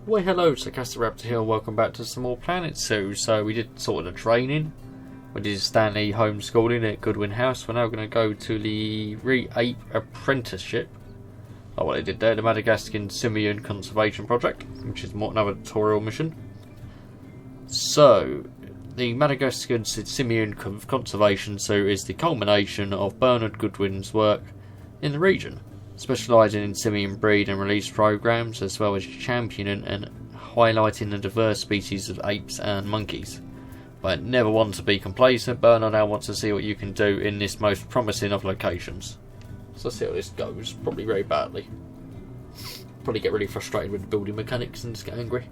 Well, hello, Sarcastic Raptor here. Welcome back to some more Planet Zoo. So we did sort of the training. We did Stanley homeschooling at Goodwin House. We're now going to go to the Ape apprenticeship. Like what they did there, the Madagascan Simian Conservation Project, which is another tutorial mission. So, the Madagascan Simian Conservation Zoo is the culmination of Bernard Goodwin's work in the region, specialising in simian breed and release programs, as well as championing and highlighting the diverse species of apes and monkeys. But never want to be complacent, Bernard now wants to see what you can do in this most promising of locations. So let's see how this goes. Probably very badly. Probably get really frustrated with the building mechanics and just get angry.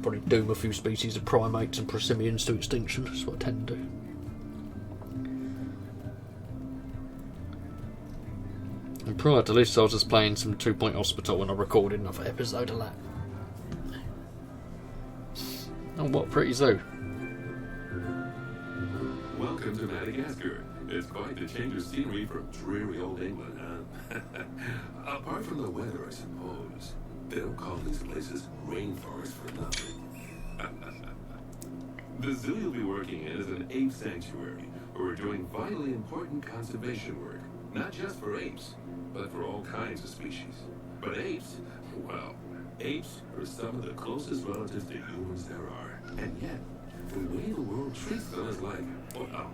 Probably doom a few species of primates and prosimians to extinction. That's what I tend to do. And prior to this, I was just playing some 2 Point Hospital when I recorded another episode of that. Oh, what a pretty zoo. Welcome to Madagascar. It's quite the change of scenery from dreary old England, huh? Apart from the weather, I suppose. They don't call these places rainforests for nothing. The zoo you'll be working in is an ape sanctuary, where we're doing vitally important conservation work. Not just for apes, but for all kinds of species. But apes, well, apes are some of the closest relatives to humans there are. And yet, the way the world treats them is like, well,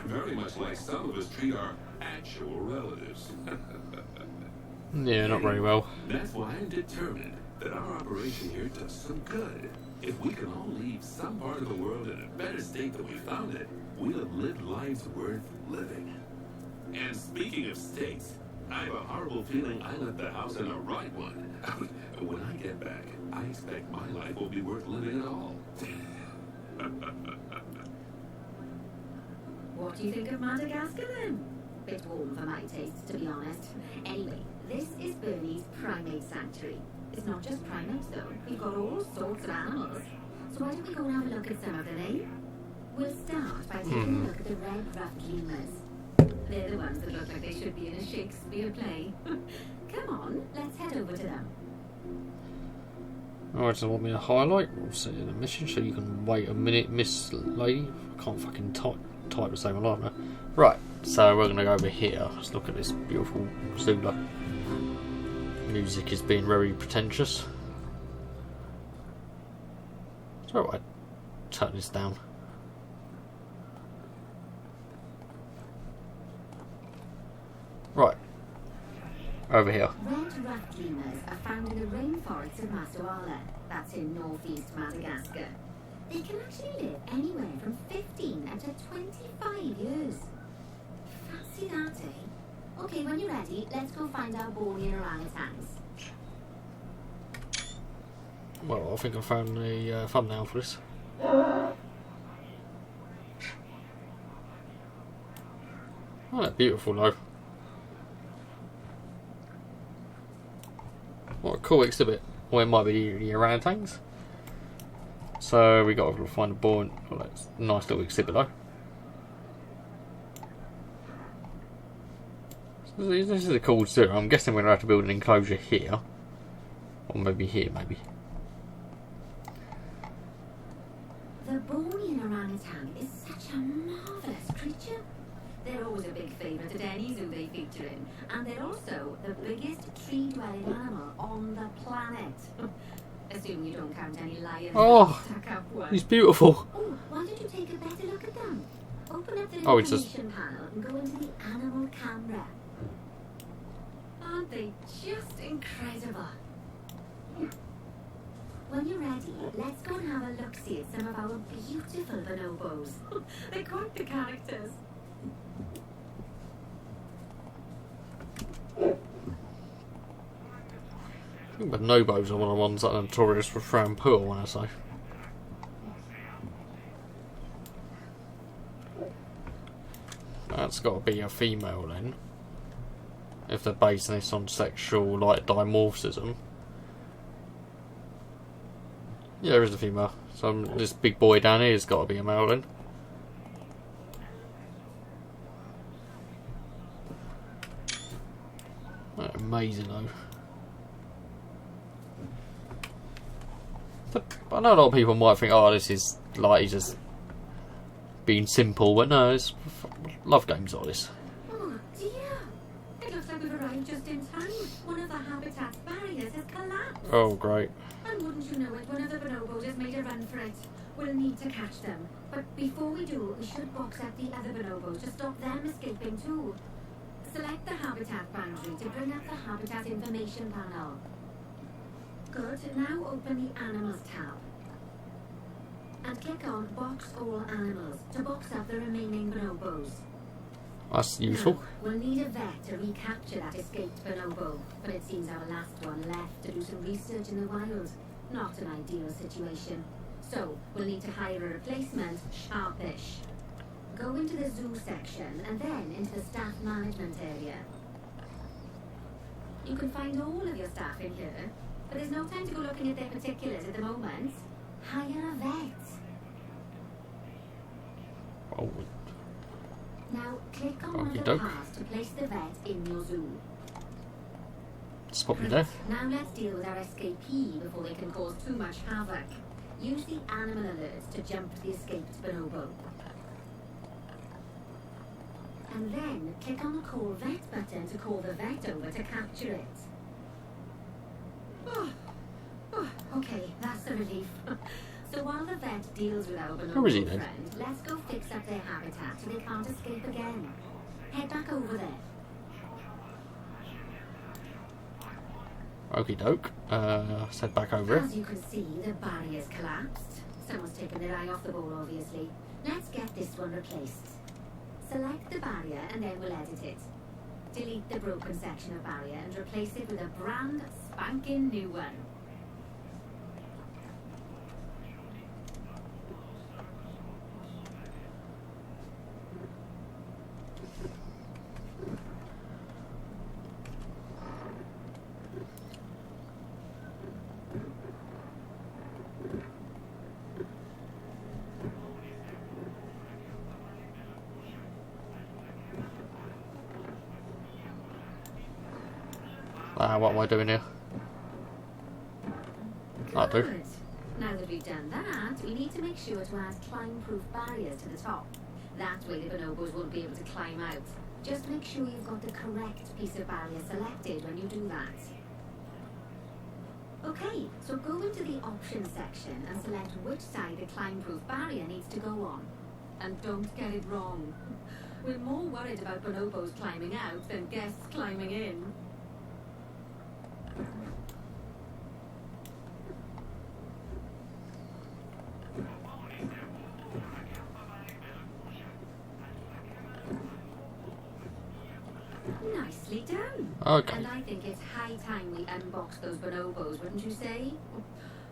very much like some of us treat our actual relatives. Yeah, not very well. That's why I'm determined that our operation here does some good. If we can all leave some part of the world in a better state than we found it, we'll have lived lives worth living. And speaking of states, I have a horrible feeling I left the house in the right one. When I get back, I expect my life will be worth living at all. What do you think of Madagascar then? Bit warm for my taste, to be honest. Anyway, this is Bernie's Primate Sanctuary. It's not just primates though, we've got all sorts of animals. So why don't we go and have a look at some of them, eh? We'll start by taking a look at the red-ruffed lemurs. They're the ones that look like they should be in a Shakespeare play. Come on, let's head over to them. Alright, so want me to highlight? We'll see the mission so you can wait a minute, Miss Lady. I can't fucking type the same alarm now. Right, so we're going to go over here. Let's look at this beautiful Zula. Music is being very pretentious. So I turn this down. Right, over here. Red-ruffed lemurs are found in the rainforests of Masoala. That's in northeast Madagascar. They can actually live anywhere from 15 up to 25 years. Fancy that, eh? Okay, when you're ready, let's go find our Bornean orangutans. Well, I think I found the thumbnail for this. Oh, they're beautiful though. What a cool exhibit. Well, it might be the orangutans. So we got to find a born. Well, that's a nice little exhibit though. So this is a cool zoo. I'm guessing we're going to have to build an enclosure here. Or maybe here, maybe. The Bornean orangutan is such a marvellous creature. They're always a big favourite at any zoo they feature in. And they're also the biggest tree-dwelling animal on the planet. Assuming you don't count any lions. Oh, he's beautiful. Oh, why don't you take a better look at them? Open up the information panel and go into the animal camera. Aren't they just incredible? When you're ready, let's go and have a look-see at some of our beautiful bonobos. They're quite the characters. I think bonobos are one of the ones that are notorious for throwing poo, I want to say. That's got to be a female then. If they're basing this on sexual, like, dimorphism. Yeah, there is a female. So this big boy down here has got to be a male then. Amazing though. I know a lot of people might think, oh, this is like he's just being simple, but no, it's love games like this. Oh dear! It looks like we've arrived just in time. One of the habitat's barriers has collapsed. Oh, great. And wouldn't you know it, one of the bonobos has made a run for it. We'll need to catch them. But before we do, we should box up the other bonobos to stop them escaping too. Select the habitat boundary to bring up the habitat information panel. Good. Now open the Animals tab. And click on Box All Animals to box up the remaining bonobos. That's useful. Now, we'll need a vet to recapture that escaped bonobo, but it seems our last one left to do some research in the wild. Not an ideal situation. So, we'll need to hire a replacement, Sharpish. Go into the zoo section and then into the staff management area. You can find all of your staff in here, but there's no time to go looking at their particulars at the moment. Hire a vet. Oh, Now, click on one of the Okey-doke. paths to place the vet in your zoo. spot me there. Now let's deal with our escapee before they can cause too much havoc. Use the animal alerts to jump the escaped bonobo. And then click on the Call Vet button to call the vet over to capture it. Okay, that's a relief. So while the vet deals with our Who is he bonobo then? friend, let's go fix up their habitat so they can't escape again. Head back over there. Okie doke. Let's head back over it. As you can see, the barrier's collapsed. Someone's taken their eye off the ball, obviously. Let's get this one replaced. Select the barrier and then we'll edit it. Delete the broken section of barrier and replace it with a brand spanking new one. What am I doing here? That'll do. Good. Now that we've done that, we need to make sure to add climb-proof barriers to the top. That way the bonobos won't be able to climb out. Just make sure you've got the correct piece of barrier selected when you do that. Okay, so go into the options section and select which side the climb-proof barrier needs to go on. And don't get it wrong. We're more worried about bonobos climbing out than guests climbing in. Nicely done. Okay. And I think it's high time we unbox those bonobos, wouldn't you say?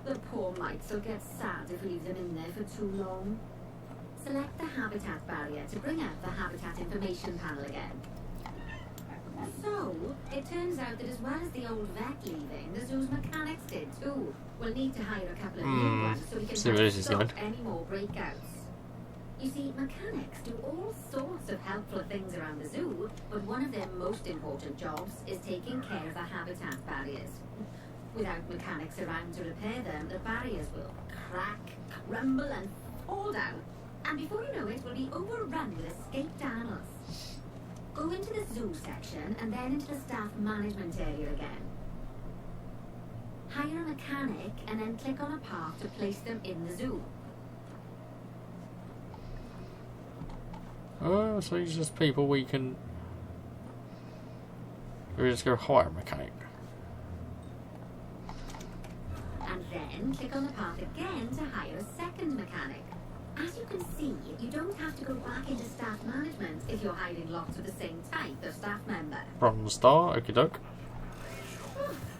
The poor mites will get sad if we leave them in there for too long. Select the habitat barrier to bring up the habitat information panel again. So, it turns out that as well as the old vet leaving, the zoo's mechanics did too. We'll need to hire a couple of new ones so we can See where this is stop going. any more breakouts. You see, mechanics do all sorts of helpful things around the zoo, but one of their most important jobs is taking care of the habitat barriers. Without mechanics around to repair them, the barriers will crack, crumble and fall down. And before you know it, we'll be overrun with escaped animals. Go into the zoo section and then into the staff management area again. Hire a mechanic and then click on a path to place them in the zoo. Oh, so it's just people we can... We just go hire a mechanic. And then click on the path again to hire a second mechanic. As you can see, you don't have to go back into staff management if you're hiring lots of the same type of staff member. Bronze star, okie doke.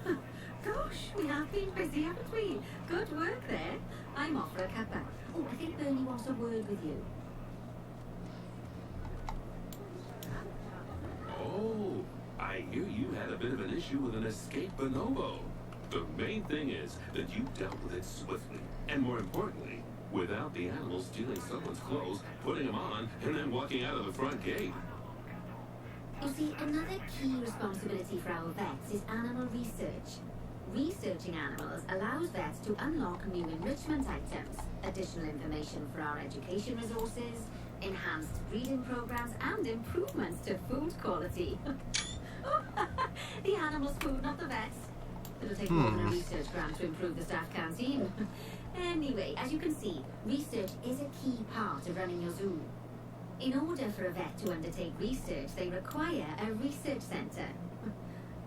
Gosh, we have been busy, haven't we? Good work there. I'm off for a cuppa. Oh, I think Bernie wants a word with you. Oh, I hear you had a bit of an issue with an escaped bonobo. The main thing is that you dealt with it swiftly, and more importantly, without the animal stealing someone's clothes, putting them on, and then walking out of the front gate. You see, another key responsibility for our vets is animal research. researching animals allows vets to unlock new enrichment items, additional information for our education resources, enhanced breeding programs, and improvements to food quality. The animal's food, not the vets. It'll take more than a research grant to improve the staff canteen. Anyway, as you can see, research is a key part of running your zoo. In order for a vet to undertake research, they require a research centre.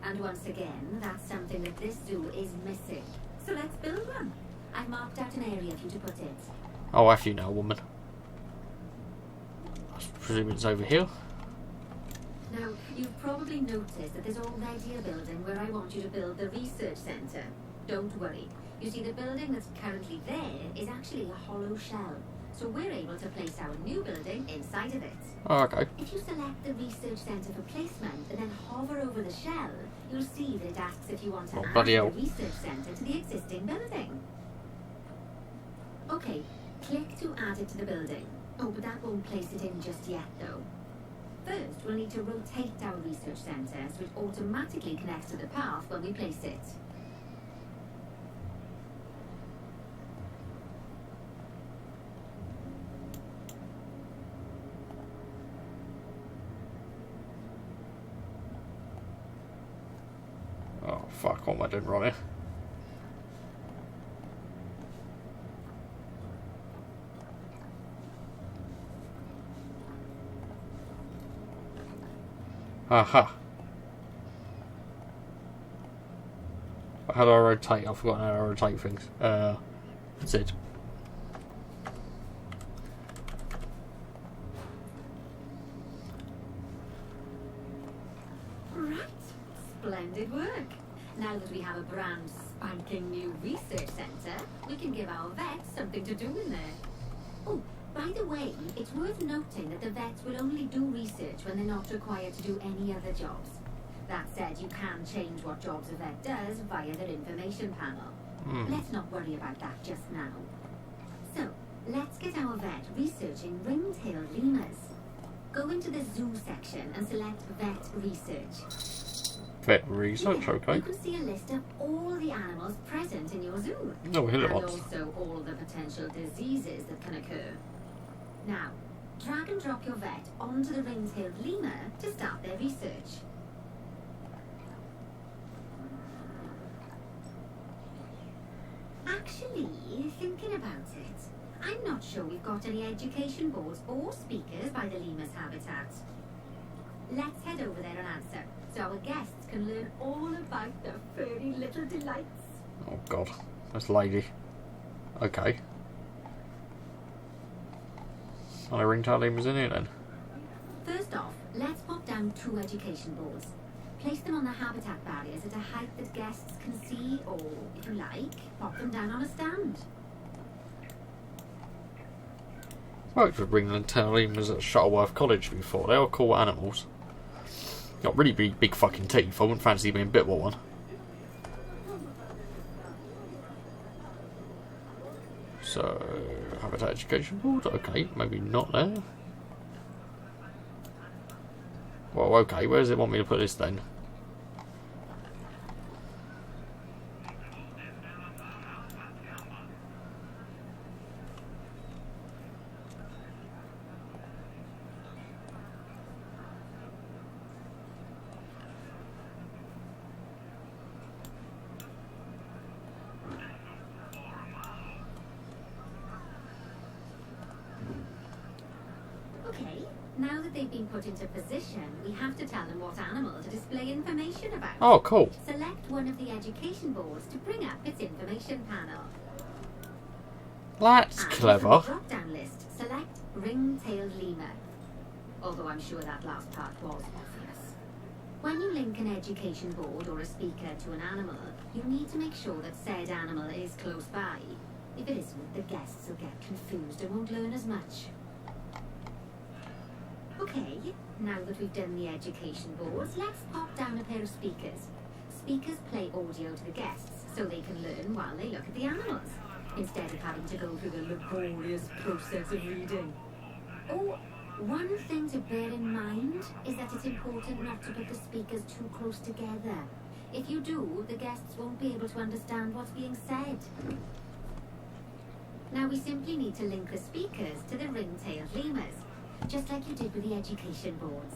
And once again, that's something that this zoo is missing. So let's build one. I've marked out an area for you to put it. Oh, after you know, woman. I presume it's over here. Now, you've probably noticed that there's already a building where I want you to build the research centre. Don't worry. You see, the building that's currently there is actually a hollow shell. So we're able to place our new building inside of it. Oh, okay. If you select the research centre for placement and then hover over the shell, you'll see that it asks if you want to add the research centre to the existing building. Okay, click to add it to the building. Oh, but that won't place it in just yet though. First, we'll need to rotate our research centre so it automatically connects to the path when we place it. Oh, fuck, what am I doing wrong here? Aha. How do I rotate? I've forgotten how to rotate things. That's it. Right. Splendid work. Now that we have a brand spanking new research centre, we can give our vets something to do in there. Oh, by the way, it's worth noting that the vets will only do research when they're not required to do any other jobs. That said, you can change what jobs a vet does via their information panel. Let's not worry about that just now. So, let's get our vet researching ring-tailed lemurs. Go into the zoo section and select vet research. Vet research, Here, okay. You can see a list of all the animals present in your zoo. Oh, hello. And also all the potential diseases that can occur. Now, drag and drop your vet onto the ring-tailed lemur to start their research. Actually, thinking about it, I'm not sure we've got any education boards or speakers by the lemur's habitat. Let's head over there and answer, so our guests can learn all about their furry little delights. Oh, God. That's lady. Okay. I ring-tailed lemurs in here then. First off, let's pop down 2 education boards. Place them on the habitat barriers at a height that guests can see, or, if you like, pop them down on a stand. Worked with ring-tailed lemurs at Shuttleworth College before. They are cool animals. Got really big fucking teeth. I wouldn't fancy being bit with one. So, habitat education board. Okay, maybe not there. Well, okay, where does it want me to put this then? Okay, now that they've been put into position, we have to tell them what animal to display information about. Oh, cool. Select one of the education boards to bring up its information panel. That's And clever. from the drop-down list, select ring-tailed lemur. Although I'm sure that last part was obvious. When you link an education board or a speaker to an animal, you need to make sure that said animal is close by. If it isn't, the guests will get confused and won't learn as much. Okay, now that we've done the education boards, let's pop down a pair of speakers. Speakers play audio to the guests so they can learn while they look at the animals, instead of having to go through the laborious process of reading. Oh, one thing to bear in mind is that it's important not to put the speakers too close together. If you do, the guests won't be able to understand what's being said. Now we simply need to link the speakers to the ring-tailed lemurs, just like you did with the education boards.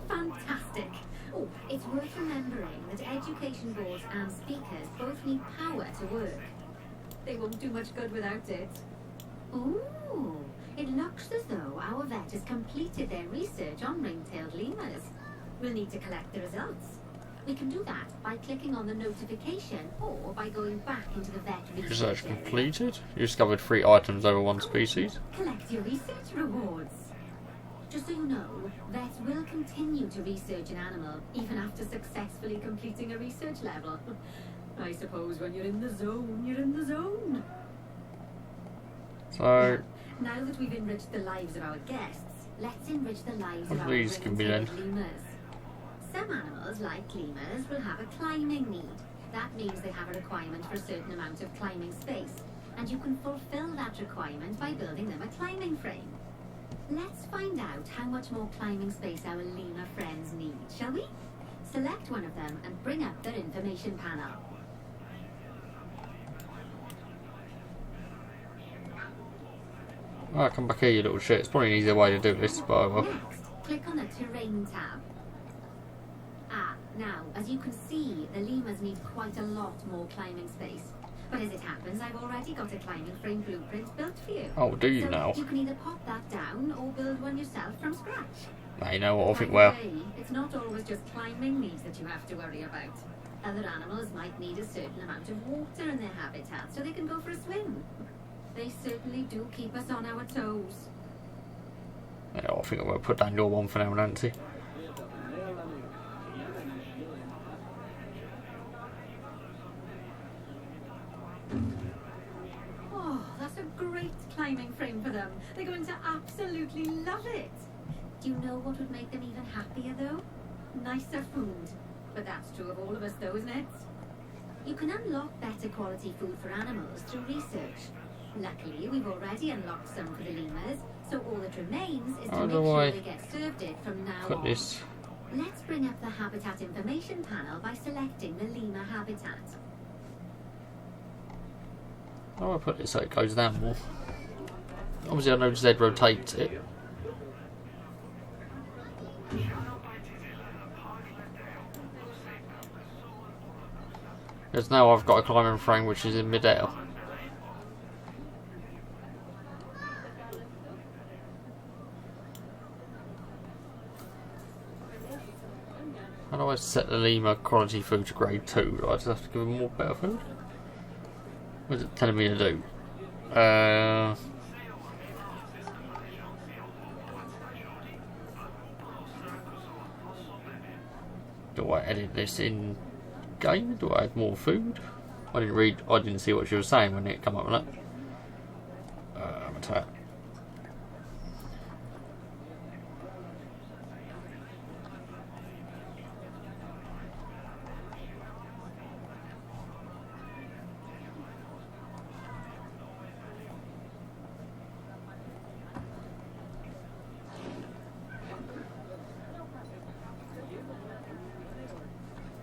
Fantastic! Oh, it's worth remembering that education boards and speakers both need power to work. They won't do much good without it. Ooh, it looks as though our vet has completed their research on ring-tailed lemurs. We'll need to collect the results. We can do that by clicking on the notification or by going back into the vet Research area. completed. You discovered 3 items over 1 species. Collect your research rewards. Just so you know, vets will continue to research an animal even after successfully completing a research level. I suppose when you're in the zone, you're in the zone. So, Now that we've enriched the lives of our guests, let's enrich the lives of our these can be ring-tailed then. lemurs. Some animals, like lemurs, will have a climbing need. That means they have a requirement for a certain amount of climbing space, and you can fulfill that requirement by building them a climbing frame. Let's find out how much more climbing space our lemur friends need, shall we? Select one of them and bring up their information panel. I'll come back here, you little shit. It's probably an easier way to do this, but I will. Next, click on the terrain tab. Now, as you can see, the lemurs need quite a lot more climbing space. But as it happens, I've already got a climbing frame blueprint built for you. Oh, do you So now? you can either pop that down or build one yourself from scratch. Now you know what I think, By the well. way, it's not always just climbing needs that you have to worry about. Other animals might need a certain amount of water in their habitat so they can go for a swim. They certainly do keep us on our toes. Yeah, I think I will put down your one for now, Nancy. Oh, that's a great climbing frame for them. They're going to absolutely love it. Do you know what would make them even happier, though? Nicer food. But that's true of all of us, though, isn't it? You can unlock better quality food for animals through research. Luckily, we've already unlocked some for the lemurs, so all that remains is to How make do sure I they get served it from now put on. this? Let's bring up the habitat information panel by selecting the lemur habitat. How do I put this so it goes down more? Obviously I know Z rotates it. Because now I've got a climbing frame which is in mid-air. How do I set the lemur quality food to grade 2? Do I just have to give them more better food? What is it telling me to do? Do I edit this in game? Do I add more food? I didn't see what she was saying when it came up with that. Habitat.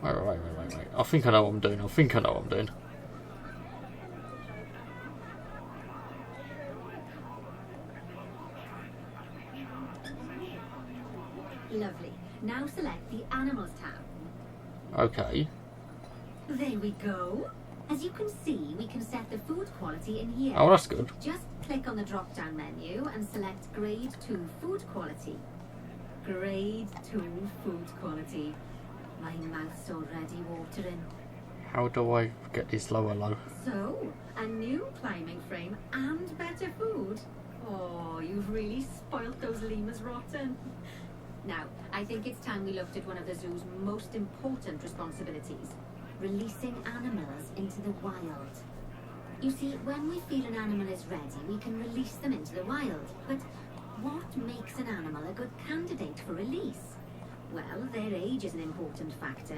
Wait. I think I know what I'm doing. Lovely. Now select the Animals tab. Okay. There we go. As you can see, we can set the food quality in here. Oh, that's good. Just click on the drop-down menu and select Grade 2 Food Quality. Grade 2 Food Quality. My mouth's already watering. How do I get this lower low? So, a new climbing frame and better food. Oh, you've really spoilt those lemurs rotten. Now, I think it's time we looked at one of the zoo's most important responsibilities. Releasing animals into the wild. You see, when we feel an animal is ready, we can release them into the wild. But what makes an animal a good candidate for release? Well, their age is an important factor.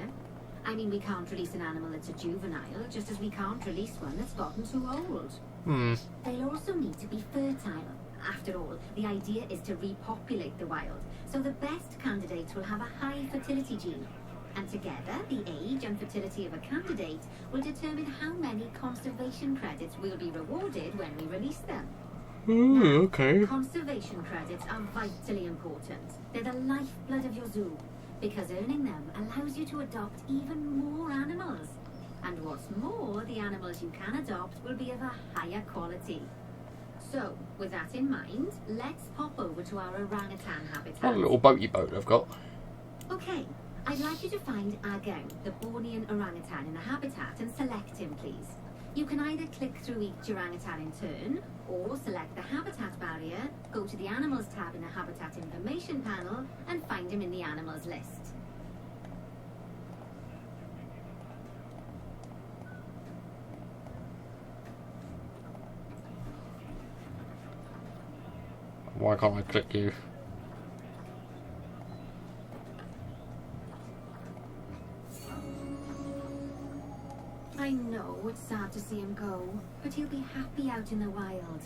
I mean, we can't release an animal that's a juvenile, just as we can't release one that's gotten too old. They'll also need to be fertile. After all, the idea is to repopulate the wild, so the best candidates will have a high fertility gene. And together, the age and fertility of a candidate will determine how many conservation credits will be rewarded when we release them. Ooh, okay. Conservation credits are vitally important. They're the lifeblood of your zoo, because earning them allows you to adopt even more animals. And what's more, the animals you can adopt will be of a higher quality. So, with that in mind, let's pop over to our orangutan habitat. What a little boaty boat I've got. Okay, I'd like you to find Agam, the Bornean orangutan in the habitat, and select him, please. You can either click through each orangutan in turn, or select the habitat barrier, go to the animals tab in the habitat information panel, and find him in the animals list. Why can't I click you? I know it's sad to see him go, but he'll be happy out in the wild.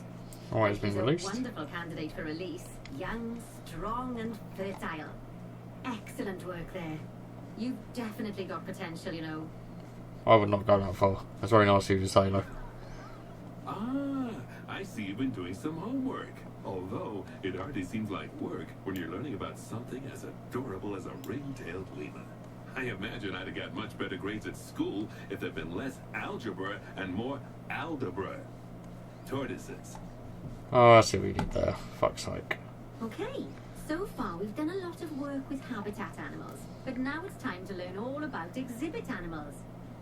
Oh, he's been He's released. a wonderful candidate for release. Young, strong, and fertile. Excellent work there. You've definitely got potential, you know. I would not go that far. That's very nice of you to say, though. Ah, I see you've been doing some homework. Although, it hardly seems like work when you're learning about something as adorable as a ring-tailed lemur. I imagine I'd have got much better grades at school if there'd been less algebra and more algebra. Tortoises. Oh, I see what you did there. Fuck's sake. Okay, so far we've done a lot of work with habitat animals, but now it's time to learn all about exhibit animals.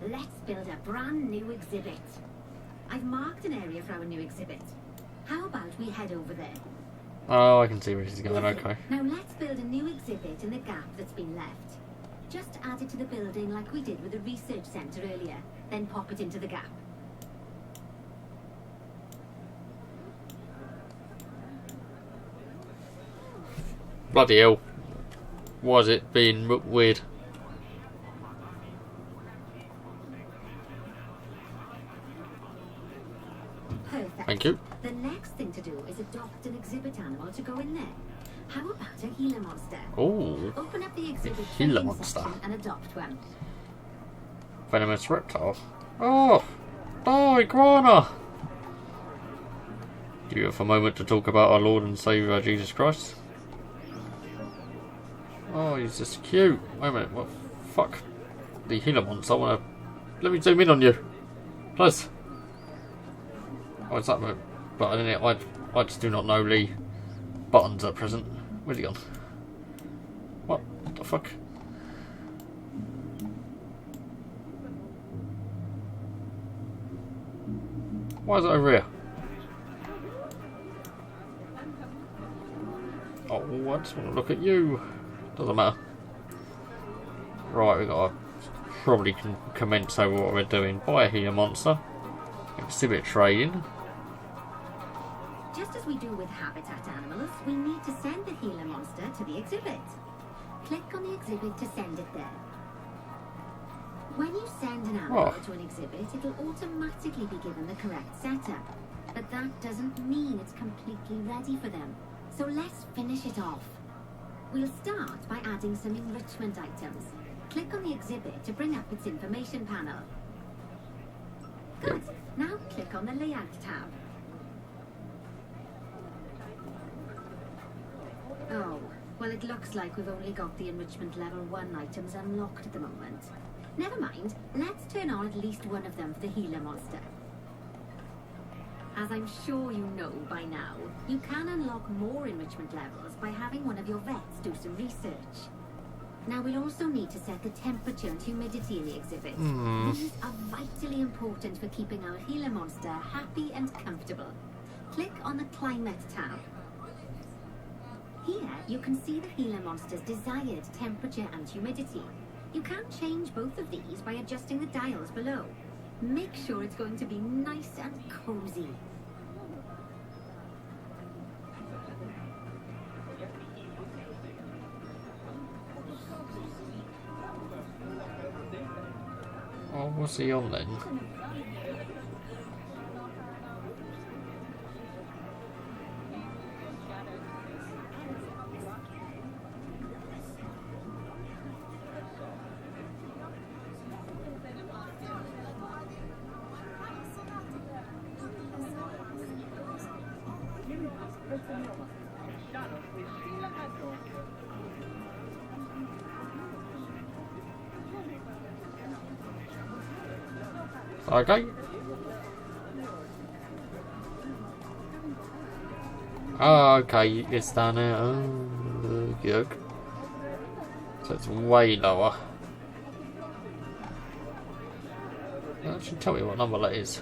Let's build a brand new exhibit. I've marked an area for our new exhibit. How about we head over there? Oh, I can see where she's going, Lovely. okay. Now let's build a new exhibit in the gap that's been left. Just add it to the building like we did with the research centre earlier, then pop it into the gap. Bloody hell. Was it being weird? Perfect. Thank you. The next thing to do is adopt an exhibit animal to go in there. How about a Gila monster? Oh, Open up the exhibit Gila training monster. section and adopt one. venomous reptile. Oh, iguana! Do you have a moment to talk about our Lord and Saviour Jesus Christ? Oh, he's just cute. Wait a minute, what? Fuck. The Gila monster. I wanna. Let me zoom in on you. Please. Oh, it's that bit. But I didn't. I just do not know the buttons at present. Where's he gone? What the fuck? Why is it over here? Oh, I just want to look at you. Doesn't matter. Right, we got to probably commence over what we're doing. Buy a Gila monster. Exhibit trading. Just as we do with habitat animals, we need to send the Gila monster to the exhibit. Click on the exhibit to send it there. When you send an animal to an exhibit, it'll automatically be given the correct setup. But that doesn't mean it's completely ready for them. So let's finish it off. We'll start by adding some enrichment items. Click on the exhibit to bring up its information panel. Good. Now click on the layout tab. Oh, well, it looks like we've only got the enrichment level 1 items unlocked at the moment. Never mind, let's turn on at least one of them for the Gila monster. As I'm sure you know by now, you can unlock more enrichment levels by having one of your vets do some research. Now we'll also need to set the temperature and humidity in the exhibit. These are vitally important for keeping our Gila monster happy and comfortable. Click on the Climate tab. Here you can see the Gila monster's desired temperature and humidity. You can change both of these by adjusting the dials below. Make sure it's going to be nice and cozy. Oh, what's he on then? Okay. Oh, okay, it's down there. Oh, good. So it's way lower. Actually, tell me what number that is.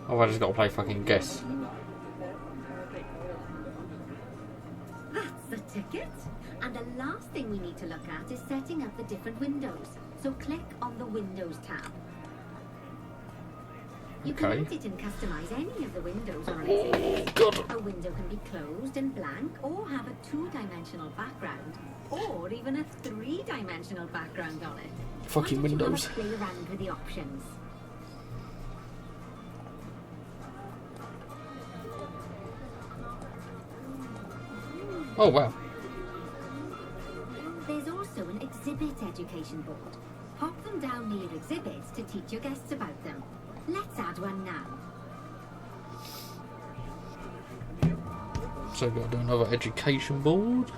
Oh, I just got to play fucking guess. That's the ticket. And the last thing we need to look at is setting up the different windows. So click on the Windows tab. You can edit and customize any of the windows on an exhibit. God. A window can be closed and blank, or have a two-dimensional background, or even a three-dimensional background on it. Fucking windows. Play around with the options. Oh wow. There's also an exhibit education board. Pop them down near your exhibits to teach your guests about them. Let's add one now. So we've got to do another education board.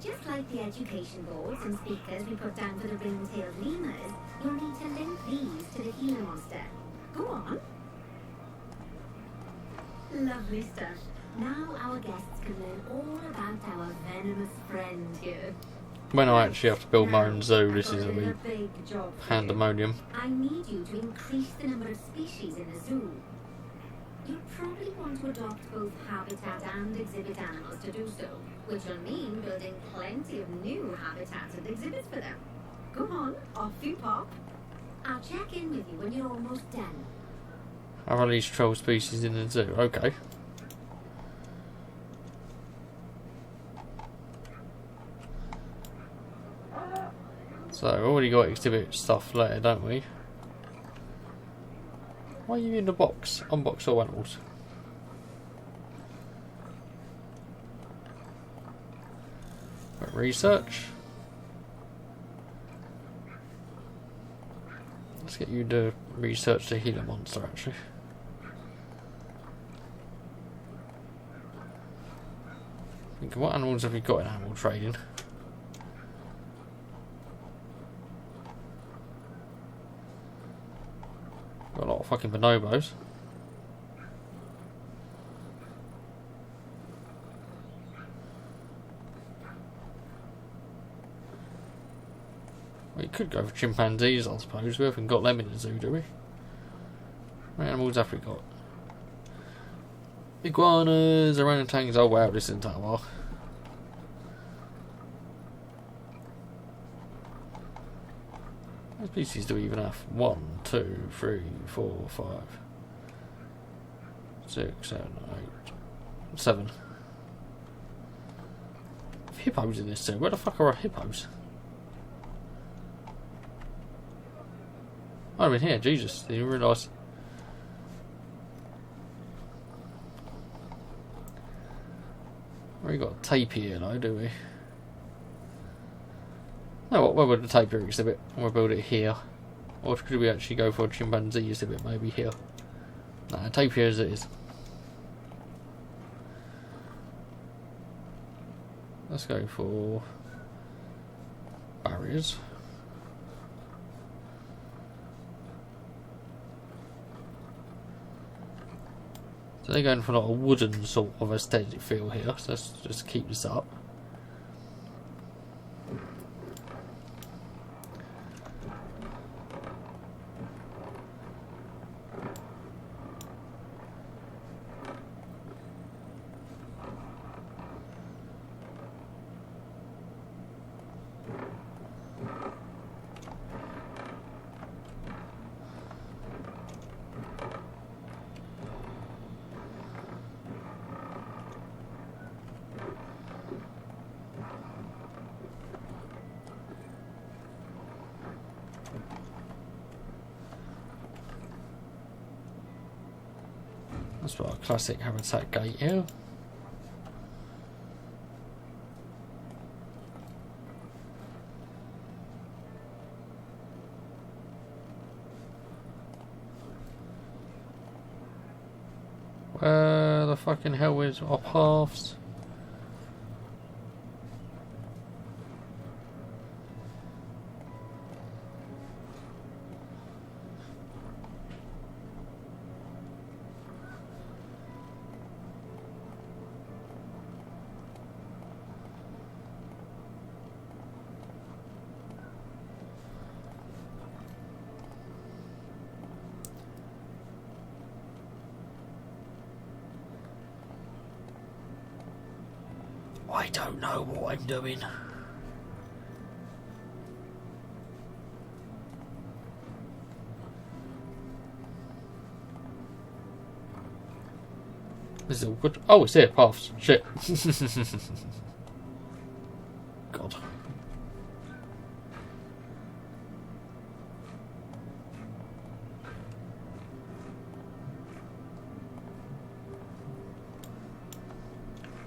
Just like the education boards and speakers we put down for the ring-tailed lemurs, you'll need to link these to the Gila monster. Go on. Lovely stuff. Now our guests can learn all about our venomous friend here. When I actually have to build my own zoo, this is a I've got wee big job for you. pandemonium. I need you to increase the number of species in the zoo. You'll probably want to adopt both habitat and exhibit animals to do so, which will mean building plenty of new habitats and exhibits for them. Go on, off you pop. I'll check in with you when you're almost done. I've released 12 species in the zoo. Okay. So, we've already got exhibit stuff there, don't we? Why are you in the box? Unbox all animals. Right, research. Let's get you to research the Gila monster, actually. Think, what animals have you got in animal trading? Got a lot of fucking bonobos. We could go for chimpanzees, I suppose. We haven't got them in the zoo, do we? How many animals have we got? Iguanas, orangutans. Oh wow, this isn't that well. How many species do we even have? 1, 2, 3, 4, 5, 6, 7, 8, 7. Hippos in this zoo. Where the fuck are our hippos? Oh, I'm in here. Jesus, did you realise? We got a tapir though, do we? No, what? Where would the tapir exhibit? We'll build it here. Or could we actually go for a chimpanzee exhibit? Maybe here. Nah, tapir as it is. Let's go for barriers. So they're going for like a wooden sort of aesthetic feel here, so let's just keep this up. That's what a classic habitat gate here. Where the fucking hell is our paths? I don't know what I'm doing. This is all good. Oh, it's here, paths. Shit. God.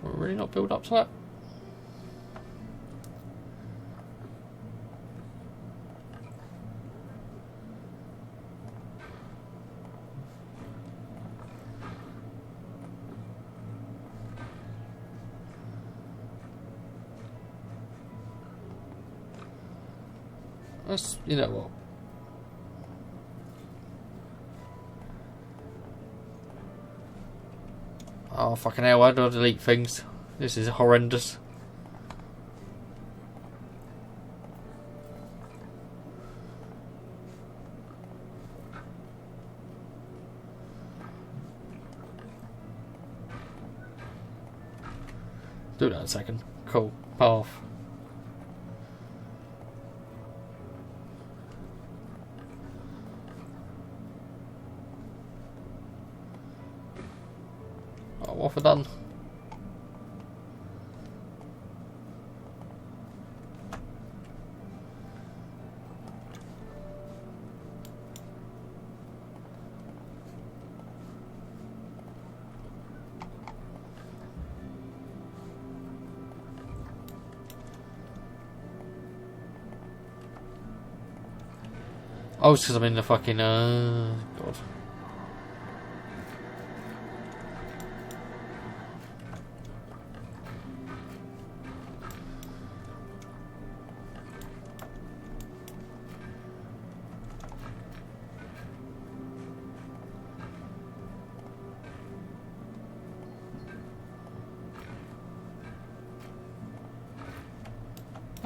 We're really not built up to that. That's, you know what? Oh fucking hell, why do I delete things? This is horrendous. Do that in a second. Cool. Path. What have I done? Oh, it's because I'm in the fucking God.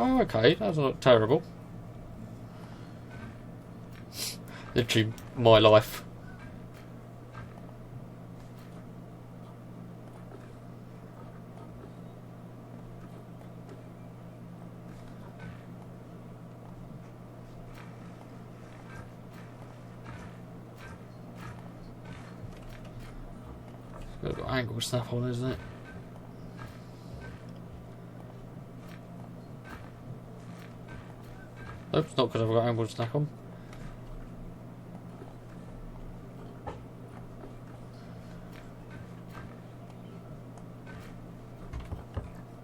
Oh, okay, that doesn't look terrible. Literally my life. It's got angle snap on, isn't it? Nope, it's not because I've got angle snap on.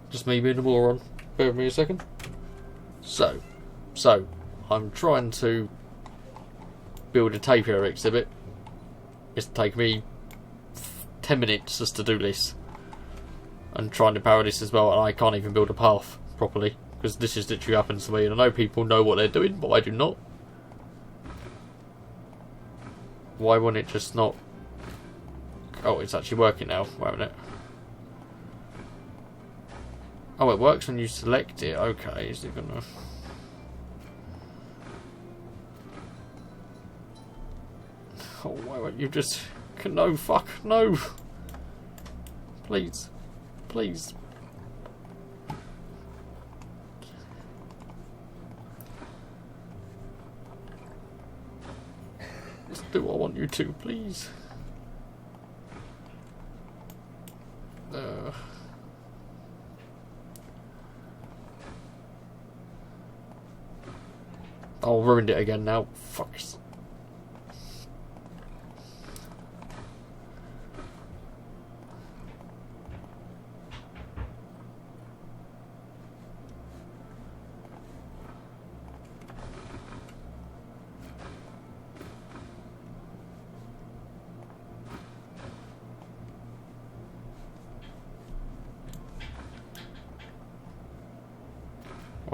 Just me being a moron. Bear with me a second. So, I'm trying to build a tapir exhibit. It's taken me 10 minutes just to do this. And trying to power this as well, and I can't even build a path properly. Because this is literally happens to me, and I know people know what they're doing, but I do not. Why won't it just not... Oh, it's actually working now. Wait a minute. Oh, it works when you select it. Okay, is it gonna... Oh, why won't you just... No, fuck, no! Please. Please. Just do what I want you to, please. Oh, ruined it again now. Fuck.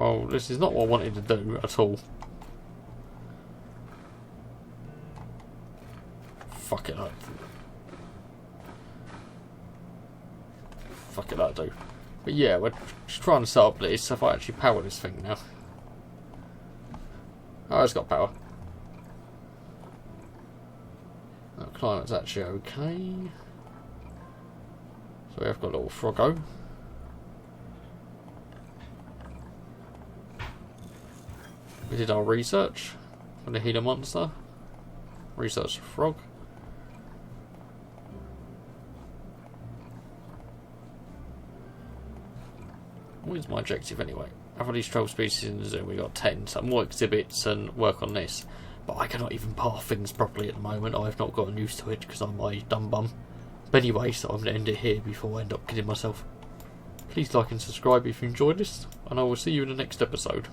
well, this is not what I wanted to do at all. Fuck it up. Fuck it, that'll do. But yeah, we're just trying to set up this, so if I actually power this thing now. Oh, it's got power. That climate's actually okay. So we have got a little froggo. We did our research on the Gila monster. Research the frog. What is my objective anyway? I've got these 12 species in the zoo, we got 10, so more exhibits and work on this. But I cannot even path things properly at the moment. I've not gotten used to it because I'm a dumb bum. But anyway, so I'm going to end it here before I end up kidding myself. Please like and subscribe if you enjoyed this, and I will see you in the next episode.